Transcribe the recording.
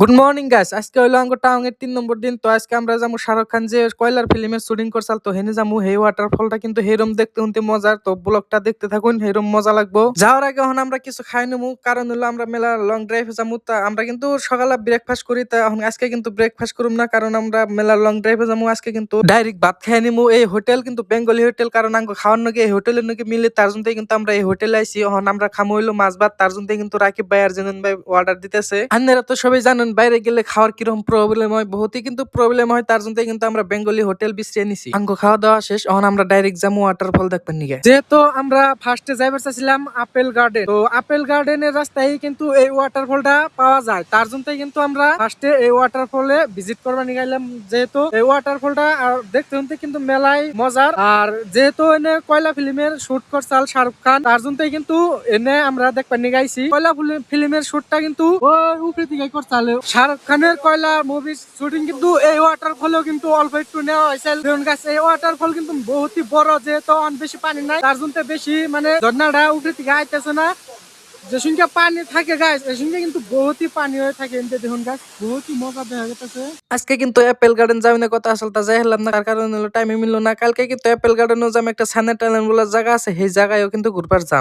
Good morning guys, আজকে হইলো আঙ্গো টাউনের ৩ নম্বর দিন। তো আজকে আমরা যাবো শাহরুখ খান যে কয়লার ফিল্মের শুটিং করছাল, তো হেনে যাবো। হে ওয়াটারফলটা কিন্তু হেরম দেখতে শুনতে মজার, তো ব্লগটা দেখতে থাকুন, হেরম মজা লাগবো। যাওয়ার আগে এখন আমরা কিছু খাই নেবো, কারণ হলো আমরা মেলা লং ড্রাইভে যাবো। তা আমরা কিন্তু সকালে ব্রেকফাস্ট করি, তা এখন আজকে কিন্তু ব্রেকফাস্ট করুম না, কারণ আমরা মেলা লং ড্রাইভে যাবো। আজকে কিন্তু ডাইরেক্ট ভাত খাই নিমু। এই হোটেল কিন্তু বেঙ্গলি হোটেল, কারণ আঙ্গো খাওয়ার নাকি এই হোটেলের নাকি মিলে, তার জন্যই কিন্তু আমরা এই হোটেলে আইছি। এখন আমরা খামো হইলো মাছ ভাত, তার জন্যই কিন্তু রাকিব ভাই আর জেনুন ভাই অর্ডার দিতেছে। আপনারা তো সবাই জানেন বাইরে গেলে খাওয়ার কিরকম প্রবলেম হয়, বহুতই কিন্তু প্রবলেম হয়, তার জন্যই কিন্তু আমরা বেঙ্গলি হোটেল বিছরিয়ে নিছি। আঙ্গো খাওয়া দাওয়া শেষ, এখন আমরা ডাইরেক্ট যাবো ওয়াটারফল দেখবেন নিগে। যেহেতু আমরা ফার্স্টে যাইবার চাইছিলাম আপেল গার্ডেন, তো আপেল গার্ডেনের রাস্তায় কিন্তু এই ওয়াটারফলটা পাওয়া যায়, তার জন্যই কিন্তু আমরা ফার্স্টে এই ওয়াটারফলে ভিজিট করবার নিয়ে গেলাম। যেহেতু এই ওয়াটারফলটা দেখতে শুনতে কিন্তু মেলাই মজার, আর যেহেতু এনে কয়লা ফিল্মের শুট করছাল শাহরুখ খান, তার জন্যই কিন্তু এনে আমরা দেখবার নিয়ে গাইছি। কয়লা ফিল্মের শুটটা কিন্তু ওই উপরে দিকে করছাল শাহরুখ খানের কয়লা মুভির শুটিং, কিন্তু এই ওয়াটারফলেও কিন্তু অল্প একটু নেওয়া হয়েছে। এই ওয়াটারফল কিন্তু বহুতই বড়, যেহেতু অনেক বেশি পানি নাই, তার জন্য বেশি মানে ঝর্ণাটা উপরে দিকে আইতেছে না। যে সঙ্গে পানি থাকে গাছ, এই সঙ্গে কিন্তু বহুতই পানি হয়ে থাকে। দেখুন গাছ বহুতই মজা দেখা যেতেছে। আজকে কিন্তু অ্যাপেল গার্ডেন যাবি না কথা আসল, তা যাই হলাম না, তার কারণ হলো টাইমে মিললো না। কালকে কিন্তু অ্যাপেল গার্ডেনও যাম, একটা সানের টানেল বলে জায়গা আছে, সেই জায়গায়ও কিন্তু ঘুরবার যাম।